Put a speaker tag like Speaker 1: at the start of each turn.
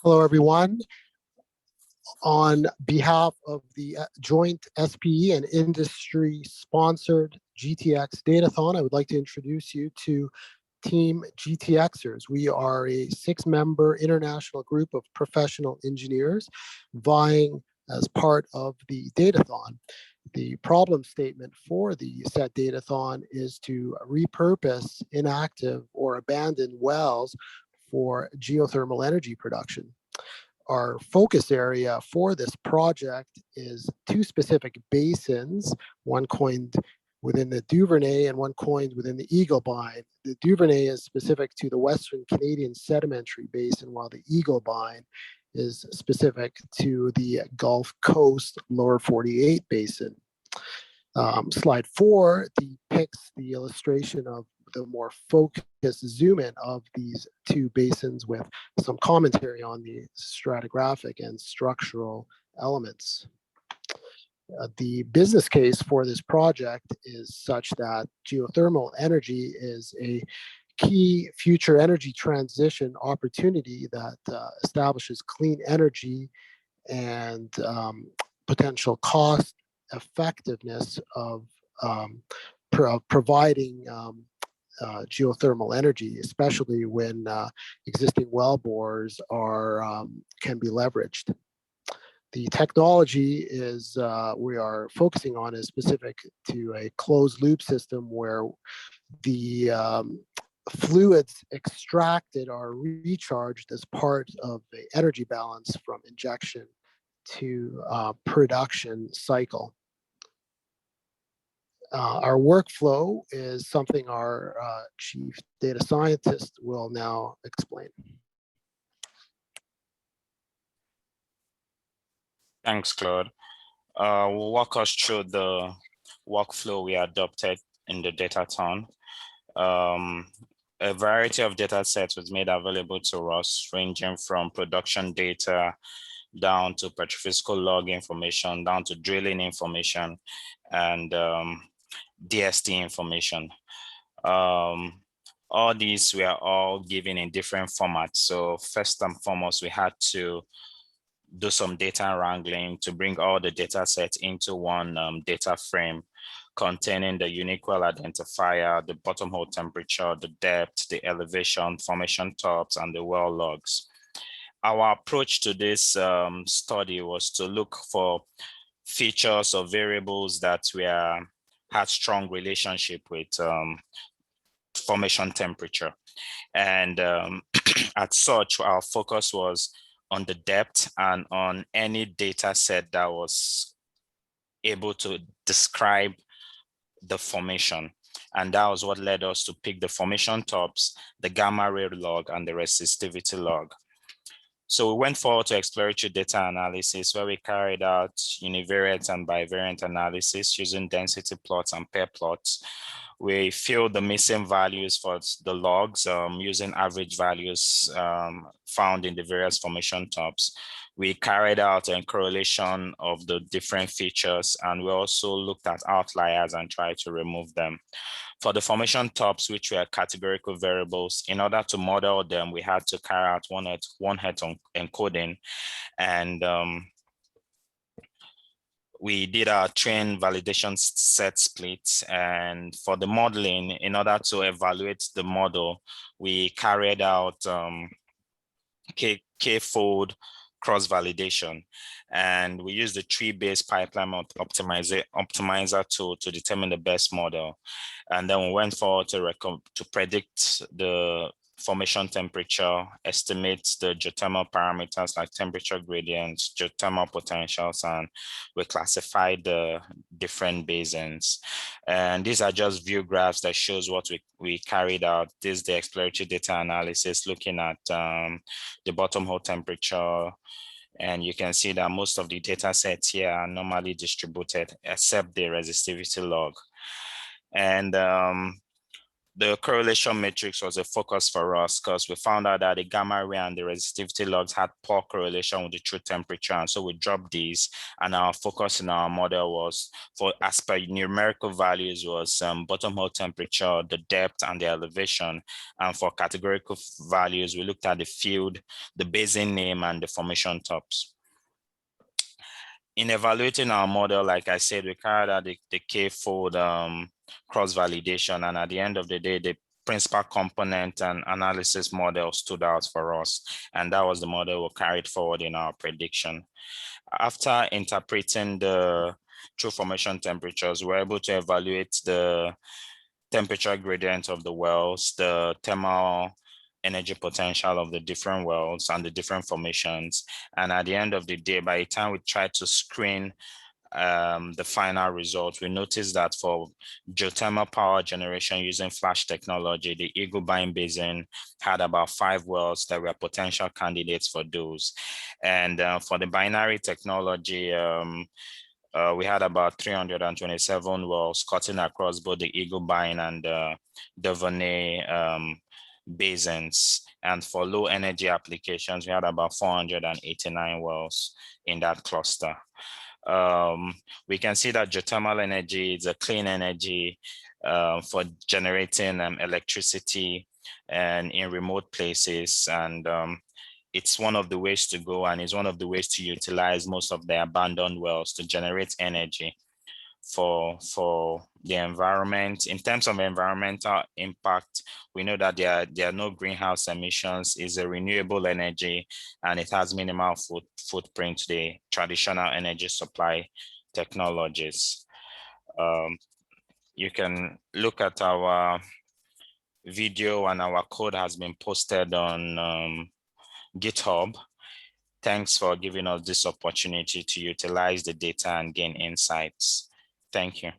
Speaker 1: Hello, everyone. On behalf of the joint SPE and industry-sponsored GTX Datathon, I would like to introduce you to Team GTXers. We are a 6-member international group of professional engineers vying as part of the Datathon. The problem statement for the set Datathon is to repurpose inactive or abandoned wells for geothermal energy production. Our focus area for this project is 2 specific basins, one coined within the Duvernay and one coined within the Eagle Bind. The Duvernay is specific to the Western Canadian Sedimentary Basin, while the Eagle Bind is specific to the Gulf Coast Lower 48 Basin. Slide 4 depicts the illustration of the more focused zoom in of these 2 basins with some commentary on the stratigraphic and structural elements. The business case for this project is such that geothermal energy is a key future energy transition opportunity that establishes clean energy and potential cost effectiveness of providing geothermal energy, especially when existing well bores are can be leveraged. The technology is we are focusing on is specific to a closed loop system where the fluids extracted are recharged as part of the energy balance from injection to production cycle. Our workflow is something our chief data scientist will now explain.
Speaker 2: Thanks, Claude. We'll walk us through the workflow we adopted in the Datathon. A variety of data sets was made available to us, ranging from production data down to petrophysical log information, down to drilling information, and DST information. All these were all given in different formats. So first and foremost, we had to do some data wrangling to bring all the data sets into one data frame containing the unique well identifier, the bottom hole temperature, the depth, the elevation, formation tops, and the well logs. Our approach to this study was to look for features or variables that had strong relationship with formation temperature. And as such, our focus was on the depth and on any data set that was able to describe the formation. And that was what led us to pick the formation tops, the gamma ray log, and the resistivity log. So we went forward to exploratory data analysis, where we carried out univariate and bivariate analysis using density plots and pair plots. We filled the missing values for the logs using average values found in the various formation tops. We carried out a correlation of the different features, and we also looked at outliers and tried to remove them. For the formation tops, which were categorical variables, in order to model them, we had to carry out one-hot encoding, and we did our train validation set splits. And for the modeling, in order to evaluate the model, we carried out k-fold cross-validation. And we used the tree-based pipeline optimizer tool to determine the best model. And then we went forward to predict the formation temperature, estimate the geothermal parameters like temperature gradients, geothermal potentials, and we classified the different basins. And these are just view graphs that shows what we carried out. This is the exploratory data analysis looking at the bottom hole temperature. And you can see that most of the data sets here are normally distributed except the resistivity log. And the correlation matrix was a focus for us because we found out that the gamma ray and the resistivity logs had poor correlation with the true temperature. And so we dropped these, and our focus in our model was for, as per numerical values, was bottom hole temperature, the depth, and the elevation. And for categorical values, we looked at the field, the basin name, and the formation tops. In evaluating our model, like I said, we carried out the K-fold cross-validation, and at the end of the day, the principal component and analysis model stood out for us, and that was the model we carried forward in our prediction. After interpreting the true formation temperatures, we were able to evaluate the temperature gradient of the wells, the thermal energy potential of the different wells and the different formations. And at the end of the day, by the time we tried to screen the final result, we noticed that for geothermal power generation using flash technology, the Eagle Bind Basin had about 5 wells that were potential candidates for those. And for the binary technology, we had about 327 wells cutting across both the Eagle Bind and Duvernay basins. And for low energy applications, we had about 489 wells in that cluster. We can see that geothermal energy is a clean energy for generating electricity and in remote places. And it's one of the ways to go, and it's one of the ways to utilize most of the abandoned wells to generate energy for the environment. In terms of environmental impact, we know that there are no greenhouse emissions, is a renewable energy, and it has minimal footprint to the traditional energy supply technologies. You can look at our video, and our code has been posted on GitHub. Thanks for giving us this opportunity to utilize the data and gain insights. Thank you.